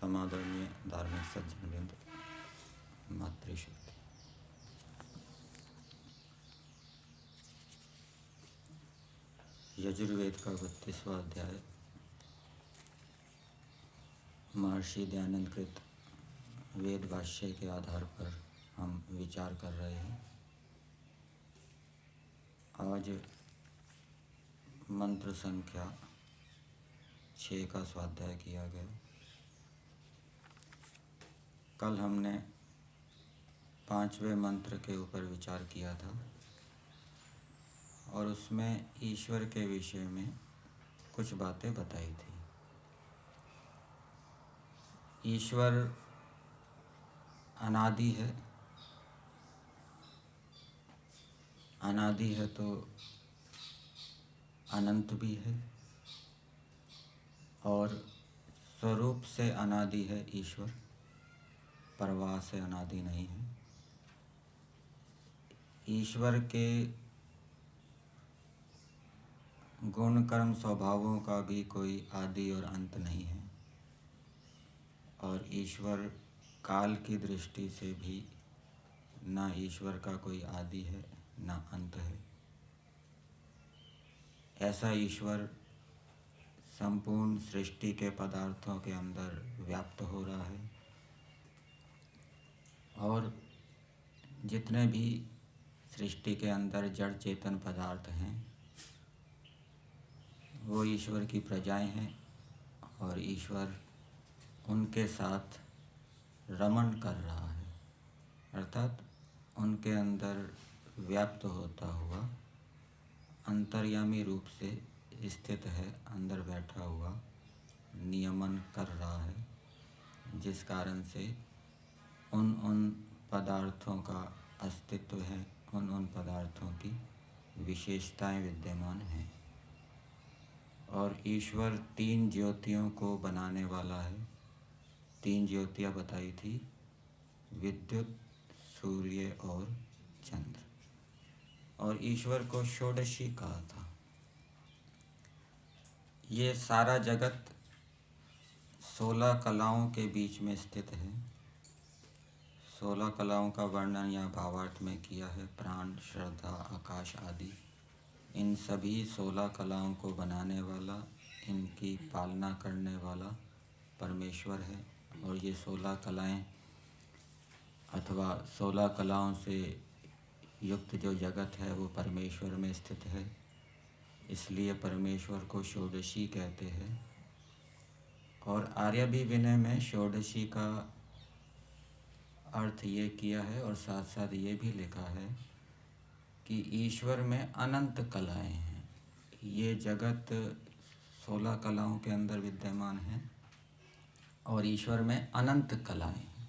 परमादरणीय धार्मिक सज्जनवृंद, मातृशक्ति। यजुर्वेद का 32वां अध्याय महर्षि दयानंद कृत वेद भाष्य के आधार पर हम विचार कर रहे हैं। आज मंत्र संख्या 6 का स्वाध्याय किया गया। कल हमने 5वें मंत्र के ऊपर विचार किया था और उसमें ईश्वर के विषय में कुछ बातें बताई थी। ईश्वर अनादि है, अनादि है तो अनंत भी है, और स्वरूप से अनादि है ईश्वर, परवाह से अनादि नहीं है। ईश्वर के गुण कर्म स्वभावों का भी कोई आदि और अंत नहीं है, और ईश्वर काल की दृष्टि से भी ना ईश्वर का कोई आदि है ना अंत है। ऐसा ईश्वर संपूर्ण सृष्टि के पदार्थों के अंदर व्याप्त हो रहा है, और जितने भी सृष्टि के अंदर जड़ चेतन पदार्थ हैं वो ईश्वर की प्रजाएं हैं, और ईश्वर उनके साथ रमण कर रहा है, अर्थात उनके अंदर व्याप्त होता हुआ अंतर्यामी रूप से स्थित है, अंदर बैठा हुआ नियमन कर रहा है, जिस कारण से उन पदार्थों का अस्तित्व है, उन पदार्थों की विशेषताएं विद्यमान हैं। और ईश्वर 3 ज्योतियों को बनाने वाला है। 3 ज्योतियाँ बताई थी, विद्युत, सूर्य और चंद्र। और ईश्वर को षोडशी कहा था। ये सारा जगत 16 कलाओं के बीच में स्थित है। 16 कलाओं का वर्णन या भावार्थ में किया है, प्राण, श्रद्धा, आकाश आदि। इन सभी 16 कलाओं को बनाने वाला, इनकी पालना करने वाला परमेश्वर है। और ये 16 कलाएं अथवा 16 कलाओं से युक्त जो जगत है वो परमेश्वर में स्थित है, इसलिए परमेश्वर को षोडशी कहते हैं। और आर्यभि विनय में षोडशी का अर्थ ये किया है, और साथ साथ ये भी लिखा है कि ईश्वर में अनंत कलाएं हैं। ये जगत 16 कलाओं के अंदर विद्यमान है और ईश्वर में अनंत कलाएं हैं।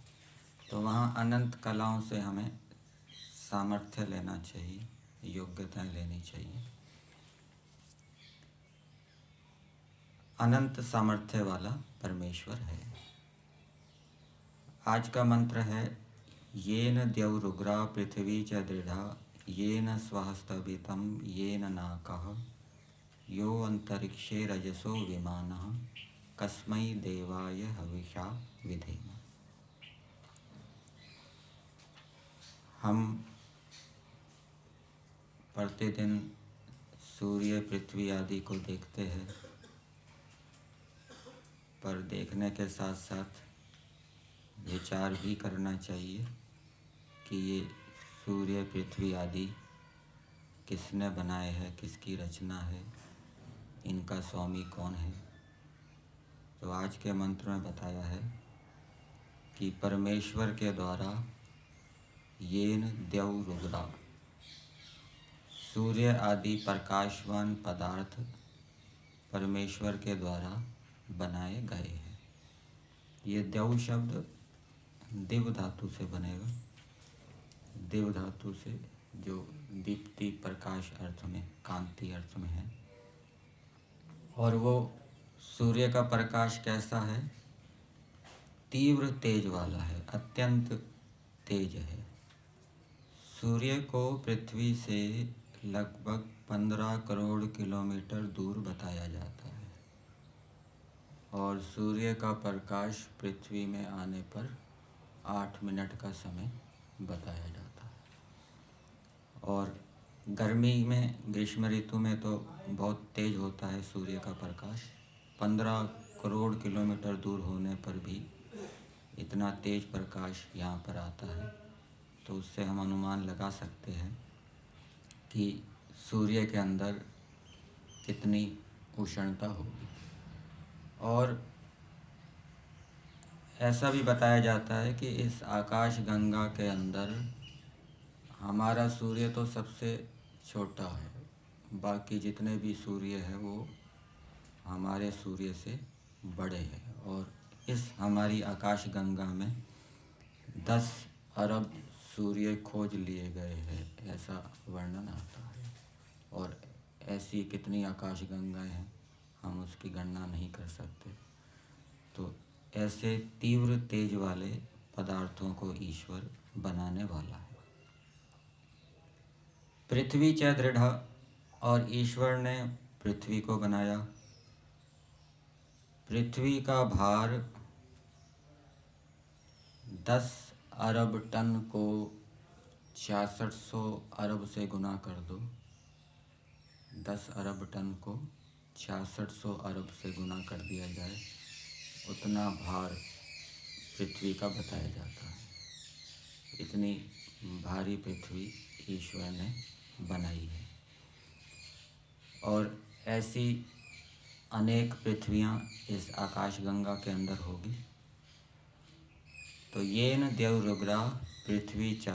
तो वहाँ अनंत कलाओं से हमें सामर्थ्य लेना चाहिए, योग्यताएं लेनी चाहिए। अनंत सामर्थ्य वाला परमेश्वर है। आज का मंत्र है, येन द्यौरुग्रा पृथ्वी च दृढ़ा, येन स्वहस्तभितं येन नाकः, यो अंतरिक्षे रजसो विमानः, कस्मै देवाय हविषा विधेम। हम प्रतिदिन सूर्य, पृथ्वी आदि को देखते हैं, पर देखने के साथ साथ विचार भी करना चाहिए कि ये सूर्य, पृथ्वी आदि किसने बनाए हैं, किसकी रचना है, इनका स्वामी कौन है। तो आज के मंत्र में बताया है कि परमेश्वर के द्वारा येन द्यौरुग्रा, सूर्य आदि प्रकाशवान पदार्थ परमेश्वर के द्वारा बनाए गए हैं। ये द्यौ शब्द दिव धातु से बनेगा, दिव धातु से, जो दीप्ति, प्रकाश अर्थ में, कांति अर्थ में है। और वो सूर्य का प्रकाश कैसा है? तीव्र तेज वाला है, अत्यंत तेज है। सूर्य को पृथ्वी से लगभग 15 करोड़ किलोमीटर दूर बताया जाता है। और सूर्य का प्रकाश पृथ्वी में आने पर 8 मिनट का समय बताया जाता है। और गर्मी में, ग्रीष्म ऋतु में तो बहुत तेज़ होता है सूर्य का प्रकाश। 15 करोड़ किलोमीटर दूर होने पर भी इतना तेज़ प्रकाश यहाँ पर आता है, तो उससे हम अनुमान लगा सकते हैं कि सूर्य के अंदर कितनी उष्णता होगी। और ऐसा भी बताया जाता है कि इस आकाश गंगा के अंदर हमारा सूर्य तो सबसे छोटा है, बाकी जितने भी सूर्य हैं वो हमारे सूर्य से बड़े हैं। और इस हमारी आकाश गंगा में 10 अरब सूर्य खोज लिए गए हैं, ऐसा वर्णन आता है। और ऐसी कितनी आकाश गंगाएं हैं, हम उसकी गणना नहीं कर सकते। तो ऐसे तीव्र तेज वाले पदार्थों को ईश्वर बनाने वाला है। पृथ्वी च दृढ़, और ईश्वर ने पृथ्वी को बनाया। पृथ्वी का भार 10 अरब टन को 6600 अरब से गुना कर दो। 10 अरब टन को 6600 अरब से गुना कर दिया जाए, उतना भार पृथ्वी का बताया जाता है। इतनी भारी पृथ्वी ईश्वर ने बनाई है। और ऐसी अनेक पृथ्वियाँ इस आकाशगंगा के अंदर होगी। तो येन देवरुग्रा पृथ्वी च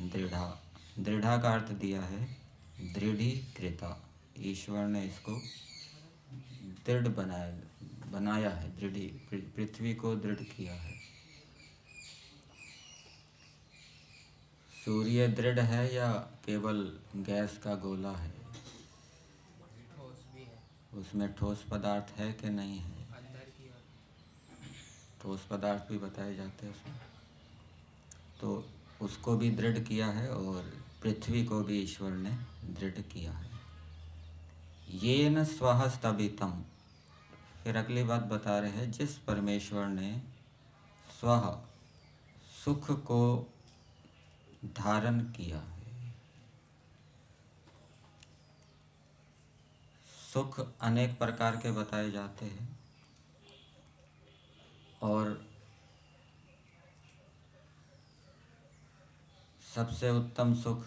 दृढ़ा, दृढ़ा का अर्थ दिया है दृढ़ीकृता। ईश्वर ने इसको दृढ़ बनाया है, पृथ्वी को दृढ़ किया है। सूर्य दृढ़ है या केवल गैस का गोला है? ठोस भी है। उसमें ठोस पदार्थ है कि नहीं है? अंदर की ओर ठोस पदार्थ भी बताए जाते हैं उसमें। तो उसको भी दृढ़ किया है और पृथ्वी को भी ईश्वर ने दृढ़ किया है। येन स्वः स्तभितम्, फिर अगली बात बता रहे हैं, जिस परमेश्वर ने स्वः सुख को धारण किया है। सुख अनेक प्रकार के बताए जाते हैं और सबसे उत्तम सुख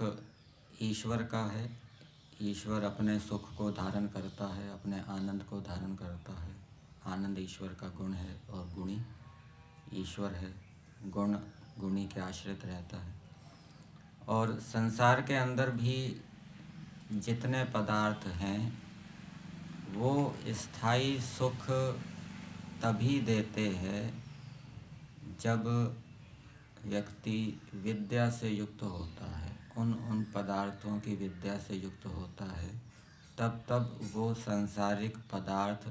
ईश्वर का है। ईश्वर अपने सुख को धारण करता है, अपने आनंद को धारण करता है। आनंद ईश्वर का गुण है और गुणी ईश्वर है। गुण गुणी के आश्रित रहता है। और संसार के अंदर भी जितने पदार्थ हैं वो स्थायी सुख तभी देते हैं जब व्यक्ति विद्या से युक्त होता है, उन पदार्थों की विद्या से युक्त होता है, तब वो सांसारिक पदार्थ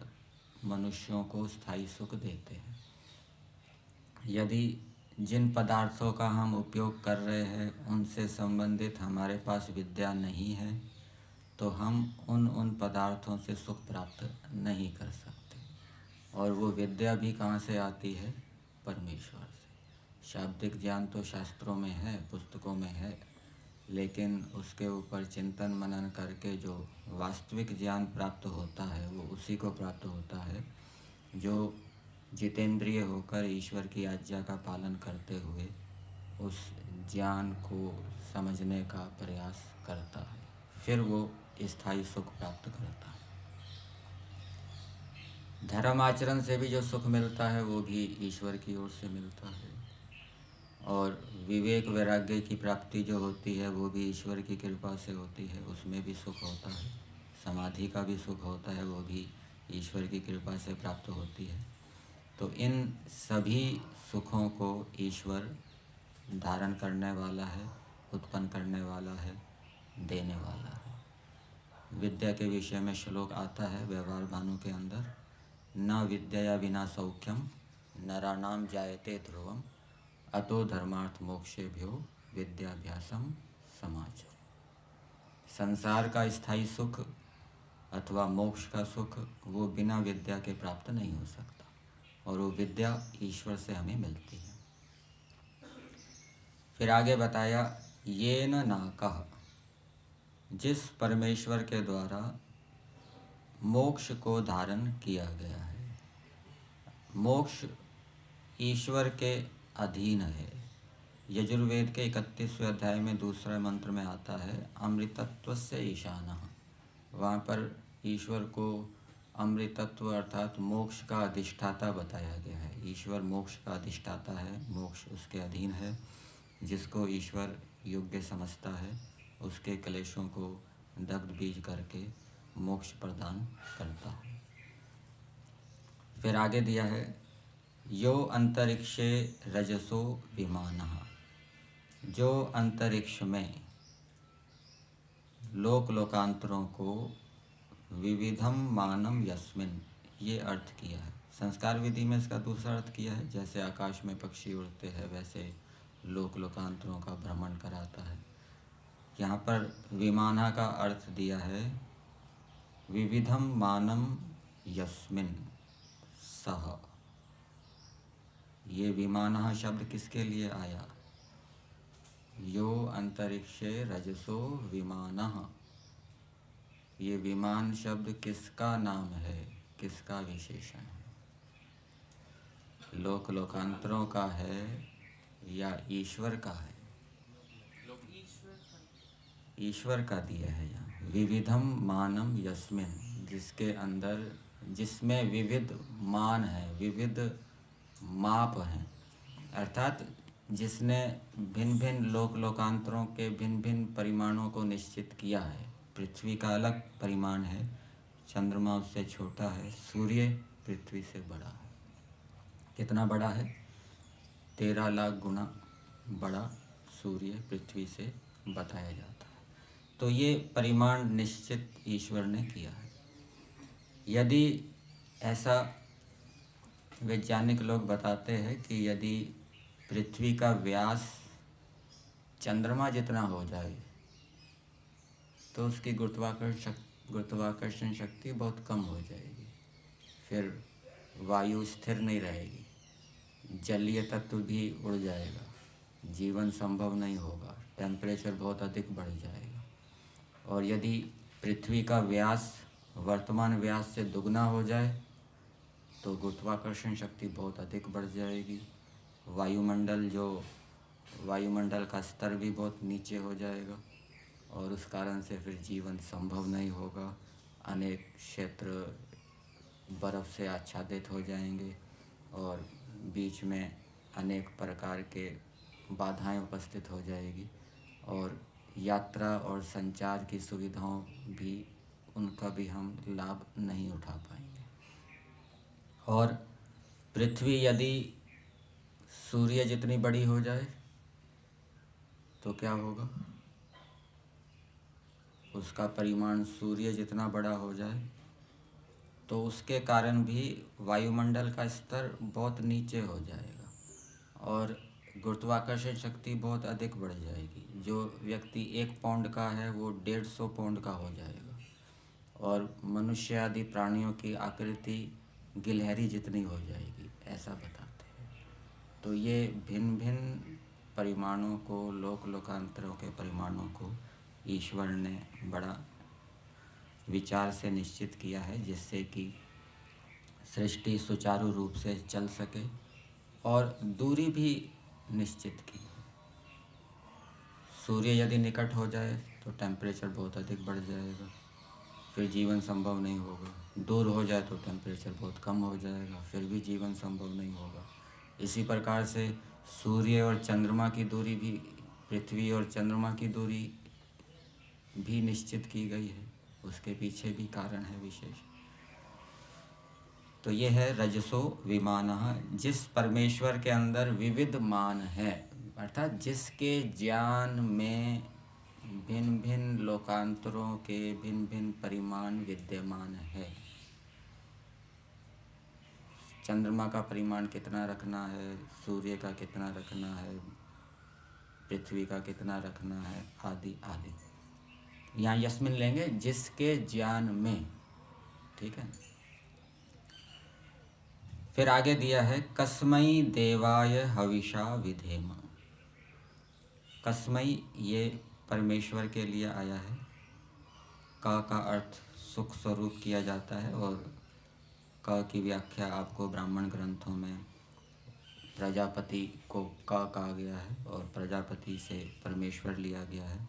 मनुष्यों को स्थायी सुख देते हैं। यदि जिन पदार्थों का हम उपयोग कर रहे हैं उनसे संबंधित हमारे पास विद्या नहीं है, तो हम उन पदार्थों से सुख प्राप्त नहीं कर सकते। और वो विद्या भी कहाँ से आती है? परमेश्वर से। शाब्दिक ज्ञान तो शास्त्रों में है, पुस्तकों में है, लेकिन उसके ऊपर चिंतन मनन करके जो वास्तविक ज्ञान प्राप्त होता है वो उसी को प्राप्त होता है जो जितेंद्रिय होकर ईश्वर की आज्ञा का पालन करते हुए उस ज्ञान को समझने का प्रयास करता है, फिर वो स्थायी सुख प्राप्त करता है। धर्म आचरण से भी जो सुख मिलता है वो भी ईश्वर की ओर से मिलता है। और विवेक वैराग्य की प्राप्ति जो होती है वो भी ईश्वर की कृपा से होती है, उसमें भी सुख होता है। समाधि का भी सुख होता है, वो भी ईश्वर की कृपा से प्राप्त होती है। तो इन सभी सुखों को ईश्वर धारण करने वाला है, उत्पन्न करने वाला है, देने वाला है। विद्या के विषय में श्लोक आता है व्यवहार भानु के अंदर, न विद्या विना सौख्यम नराणाम जायते ध्रुवम अतो धर्मार्थ मोक्षेभ्यो विद्याभ्यासम समाचर। संसार का स्थायी सुख अथवा मोक्ष का सुख वो बिना विद्या के प्राप्त नहीं हो सकता। और वो विद्या ईश्वर से हमें मिलती है। फिर आगे बताया येन नाकः, जिस परमेश्वर के द्वारा मोक्ष को धारण किया गया है। मोक्ष ईश्वर के अधीन है। यजुर्वेद के 31वें अध्याय में दूसरे मंत्र में आता है अमृतत्वस्य ईशानः। वहाँ पर ईश्वर को अमृतत्व अर्थात मोक्ष का अधिष्ठाता बताया गया है। ईश्वर मोक्ष का अधिष्ठाता है, मोक्ष उसके अधीन है। जिसको ईश्वर योग्य समझता है उसके क्लेशों को दग्ध बीज करके मोक्ष प्रदान करता है। फिर आगे दिया है यो अंतरिक्षे रजसो विमानः, जो अंतरिक्ष में लोक लोकांतरों को विविधम मानम यस्मिन, ये अर्थ किया है। संस्कार विधि में इसका दूसरा अर्थ किया है, जैसे आकाश में पक्षी उड़ते हैं वैसे लोक लोकांतरों का भ्रमण कराता है। यहाँ पर विमाना का अर्थ दिया है विविधम मानम यस्मिन सह। ये विमाना शब्द किसके लिए आया? यो अंतरिक्षे रजसो विमानः, ये विमान शब्द किसका नाम है, किसका विशेषण है? लोक लोकांतरों का है या ईश्वर का है? ईश्वर का दिया है यहाँ। विविधम मानम यस्मिन, जिसके अंदर, जिसमें विविध मान है, विविध माप हैं, अर्थात जिसने भिन्न भिन्न लोक लोकांतरों के भिन्न भिन्न परिमाणों को निश्चित किया है। पृथ्वी का अलग परिमाण है, चंद्रमा उससे छोटा है, सूर्य पृथ्वी से बड़ा है। कितना बड़ा है? 13 लाख गुना बड़ा सूर्य पृथ्वी से बताया जाता है। तो ये परिमाण निश्चित ईश्वर ने किया है। यदि ऐसा वैज्ञानिक लोग बताते हैं कि यदि पृथ्वी का व्यास चंद्रमा जितना हो जाए तो उसकी गुरुत्वाकर्षण शक्ति बहुत कम हो जाएगी, फिर वायु स्थिर नहीं रहेगी, जलीय तत्व भी उड़ जाएगा, जीवन संभव नहीं होगा, टेम्परेचर बहुत अधिक बढ़ जाएगा। और यदि पृथ्वी का व्यास वर्तमान व्यास से दुगना हो जाए तो गुरुत्वाकर्षण शक्ति बहुत अधिक बढ़ जाएगी, वायुमंडल का स्तर भी बहुत नीचे हो जाएगा और उस कारण से फिर जीवन संभव नहीं होगा। अनेक क्षेत्र बर्फ़ से आच्छादित हो जाएंगे और बीच में अनेक प्रकार के बाधाएं उपस्थित हो जाएगी और यात्रा और संचार की सुविधाओं भी, उनका भी हम लाभ नहीं उठा पाएंगे। और पृथ्वी यदि सूर्य जितनी बड़ी हो जाए तो क्या होगा? उसका परिमाण सूर्य जितना बड़ा हो जाए तो उसके कारण भी वायुमंडल का स्तर बहुत नीचे हो जाएगा और गुरुत्वाकर्षण शक्ति बहुत अधिक बढ़ जाएगी। जो व्यक्ति 1 पाउंड का है वो 150 पाउंड का हो जाएगा और मनुष्य आदि प्राणियों की आकृति गिलहरी जितनी हो जाएगी, ऐसा बताते हैं। तो ये भिन्न भिन्न परिमाणों को, लोक लोकांतरों के परिमाणों को ईश्वर ने बड़ा विचार से निश्चित किया है, जिससे कि सृष्टि सुचारू रूप से चल सके। और दूरी भी निश्चित की। सूर्य यदि निकट हो जाए तो टेम्परेचर बहुत अधिक बढ़ जाएगा, फिर जीवन संभव नहीं होगा। दूर हो जाए तो टेम्परेचर बहुत कम हो जाएगा, फिर भी जीवन संभव नहीं होगा। इसी प्रकार से सूर्य और चंद्रमा की दूरी भी, पृथ्वी और चंद्रमा की दूरी भी निश्चित की गई है। उसके पीछे भी कारण है विशेष। तो ये है रजसो विमानः, जिस परमेश्वर के अंदर विविध मान है, अर्थात जिसके ज्ञान में भिन्न भिन्न लोकांतरों के भिन्न भिन्न परिमाण विद्यमान है। चंद्रमा का परिमाण कितना रखना है, सूर्य का कितना रखना है, पृथ्वी का कितना रखना है, आदि आदि। यहाँ यस्मिन लेंगे जिसके ज्ञान में, ठीक है। फिर आगे दिया है कस्मै देवाय हविषा विधेम। कस्मै ये परमेश्वर के लिए आया है। का अर्थ सुख स्वरूप किया जाता है और का की व्याख्या आपको ब्राह्मण ग्रंथों में प्रजापति को का कहा गया है और प्रजापति से परमेश्वर लिया गया है।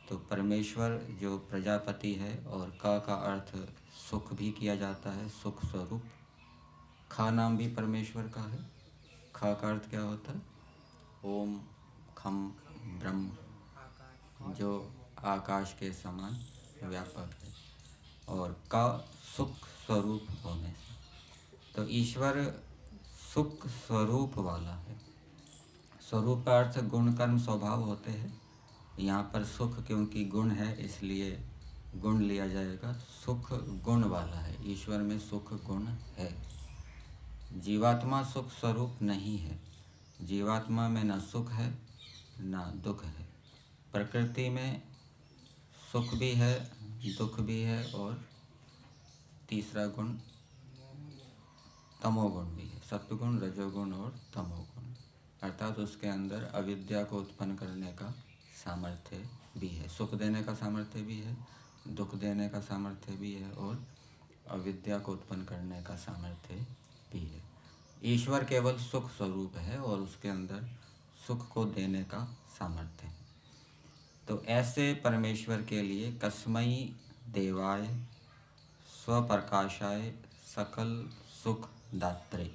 तो परमेश्वर जो प्रजापति है और का अर्थ सुख भी किया जाता है, सुख स्वरूप। खा नाम भी परमेश्वर का है। खा का अर्थ क्या होता है? ओम खम ब्रह्म, आकाश जो आकाश के समान व्यापक है, और का सुख स्वरूप होने से। तो ईश्वर सुख स्वरूप वाला है। स्वरूप का अर्थ गुण कर्म स्वभाव होते हैं। यहाँ पर सुख क्योंकि गुण है इसलिए गुण लिया जाएगा। सुख गुण वाला है, ईश्वर में सुख गुण है। जीवात्मा सुख स्वरूप नहीं है। जीवात्मा में न सुख है न दुख है। प्रकृति में सुख भी है, दुख भी है, और तीसरा गुण तमोगुण भी है। सत्वगुण, रजोगुण और तमोगुण, अर्थात उसके अंदर अविद्या को उत्पन्न करने का सामर्थ्य भी है। सुख देने का सामर्थ्य भी है, दुख देने का सामर्थ्य भी है, और अविद्या को उत्पन्न करने का सामर्थ्य भी है। ईश्वर केवल सुख स्वरूप है और उसके अंदर सुख को देने का सामर्थ्य है। तो ऐसे परमेश्वर के लिए कस्मै देवाय स्वप्रकाशाय सकल सुख दात्रे।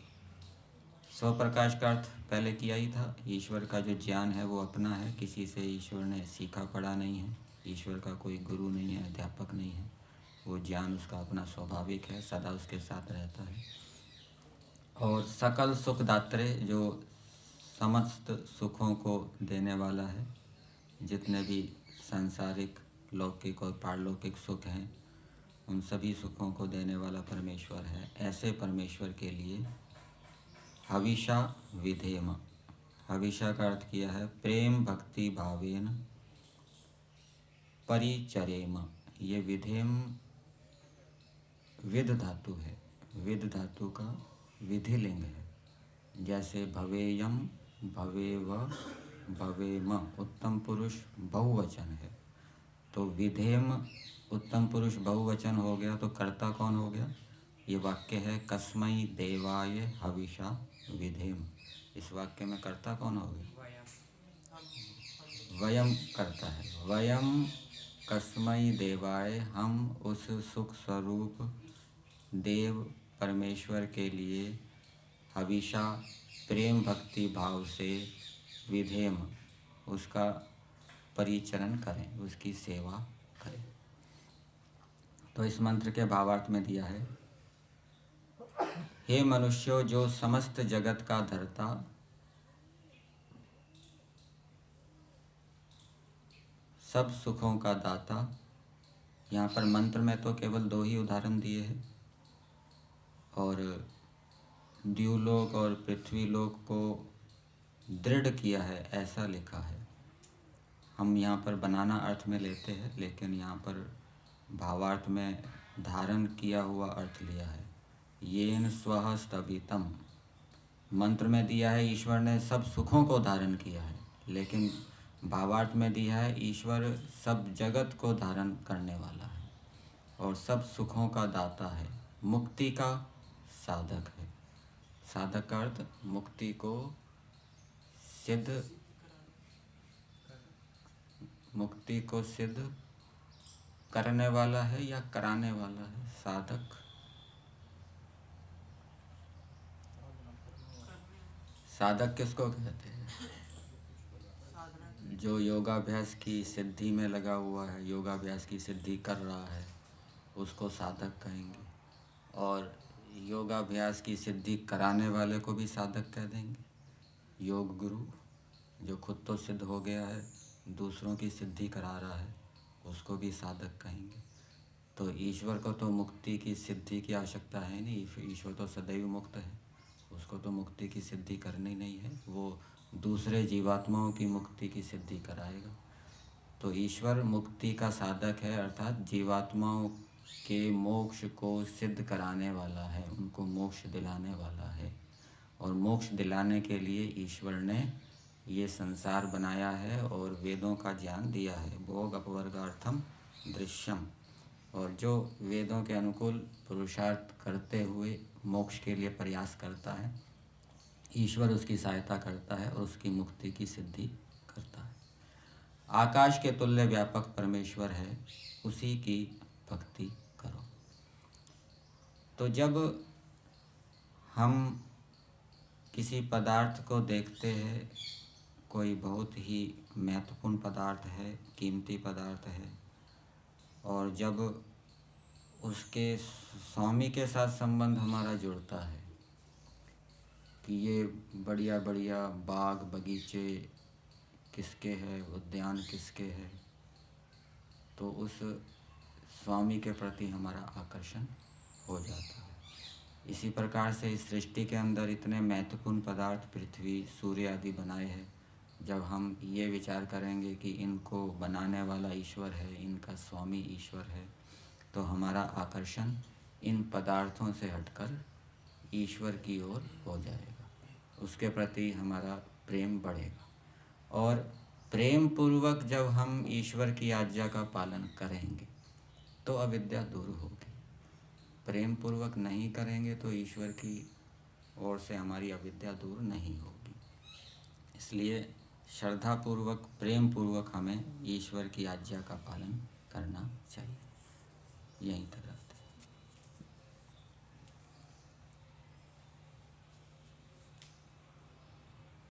स्वप्रकाश का अर्थ पहले किया ही था। ईश्वर का जो ज्ञान है वो अपना है, किसी से ईश्वर ने सीखा पढ़ा नहीं है। ईश्वर का कोई गुरु नहीं है, अध्यापक नहीं है। वो ज्ञान उसका अपना स्वाभाविक है, सदा उसके साथ रहता है। और सकल सुख दात्रे, जो समस्त सुखों को देने वाला है। जितने भी सांसारिक, लौकिक और पारलौकिक सुख हैं, उन सभी सुखों को देने वाला परमेश्वर है। ऐसे परमेश्वर के लिए हविषा विधेम। हविषा का अर्थ किया है प्रेम भक्ति भावेन परिचरेम। ये विधेम विद धातु है। विद धातु का विधिलिंग है। जैसे भवेयम, भवेव, भवेम उत्तम पुरुष बहुवचन है। तो विधेम उत्तम पुरुष बहुवचन हो गया, तो कर्ता कौन हो गया? ये वाक्य है कस्मै देवाय हविषा विधेम। इस वाक्य में कर्ता कौन हो गया? वयम करता है। वयम कस्मै देवाय, हम उस सुख स्वरूप देव परमेश्वर के लिए हविषा प्रेम भक्ति भाव से विधेम, उसका परिचरण करें, उसकी सेवा करें। तो इस मंत्र के भावार्थ में दिया है, हे मनुष्यों, जो समस्त जगत का धर्ता, सब सुखों का दाता। यहाँ पर मंत्र में तो केवल 2 ही उदाहरण दिए हैं, और द्युलोक और पृथ्वीलोक को दृढ़ किया है ऐसा लिखा है। हम यहाँ पर बनाना अर्थ में लेते हैं, लेकिन यहाँ पर भावार्थ में धारण किया हुआ अर्थ लिया है। येन स्वः स्तभितम, मंत्र में दिया है ईश्वर ने सब सुखों को धारण किया है, लेकिन भावार्थ में दिया है ईश्वर सब जगत को धारण करने वाला है और सब सुखों का दाता है, मुक्ति का साधक है। साधक का अर्थ मुक्ति को सिद्ध, मुक्ति को सिद्ध करने वाला है या कराने वाला है। साधक, साधक किसको कहते हैं? जो योगाभ्यास की सिद्धि में लगा हुआ है, योगाभ्यास की सिद्धि कर रहा है, उसको साधक कहेंगे। और योगाभ्यास की सिद्धि कराने वाले को भी साधक कह देंगे। योग गुरु, जो खुद तो सिद्ध हो गया है, दूसरों की सिद्धि करा रहा है, उसको भी साधक कहेंगे। तो ईश्वर को तो मुक्ति की सिद्धि की आवश्यकता है नहीं, ईश्वर तो सदैव मुक्त है, उसको तो मुक्ति की सिद्धि करनी नहीं है, वो दूसरे जीवात्माओं की मुक्ति की सिद्धि कराएगा। तो ईश्वर मुक्ति का साधक है, अर्थात जीवात्माओं के मोक्ष को सिद्ध कराने वाला है, उनको मोक्ष दिलाने वाला है। और मोक्ष दिलाने के लिए ईश्वर ने ये संसार बनाया है और वेदों का ज्ञान दिया है। भोग अपवर्गार्थम दृश्यम। और जो वेदों के अनुकूल पुरुषार्थ करते हुए मोक्ष के लिए प्रयास करता है, ईश्वर उसकी सहायता करता है और उसकी मुक्ति की सिद्धि करता है। आकाश के तुल्य व्यापक परमेश्वर है, उसी की भक्ति करो। तो जब हम किसी पदार्थ को देखते हैं, कोई बहुत ही महत्वपूर्ण पदार्थ है, कीमती पदार्थ है, और जब उसके स्वामी के साथ संबंध हमारा जुड़ता है कि ये बढ़िया बढ़िया बाग बगीचे किसके हैं, उद्यान किसके हैं, तो उस स्वामी के प्रति हमारा आकर्षण हो जाता है। इसी प्रकार से इस सृष्टि के अंदर इतने महत्वपूर्ण पदार्थ पृथ्वी, सूर्य आदि बनाए हैं, जब हम ये विचार करेंगे कि इनको बनाने वाला ईश्वर है, इनका स्वामी ईश्वर है, तो हमारा आकर्षण इन पदार्थों से हटकर ईश्वर की ओर हो जाएगा, उसके प्रति हमारा प्रेम बढ़ेगा। और प्रेम पूर्वक जब हम ईश्वर की आज्ञा का पालन करेंगे तो अविद्या दूर होगी। प्रेम पूर्वक नहीं करेंगे तो ईश्वर की ओर से हमारी अविद्या दूर नहीं होगी। इसलिए श्रद्धा पूर्वक, प्रेम पूर्वक हमें ईश्वर की आज्ञा का पालन करना चाहिए। यहीं तक।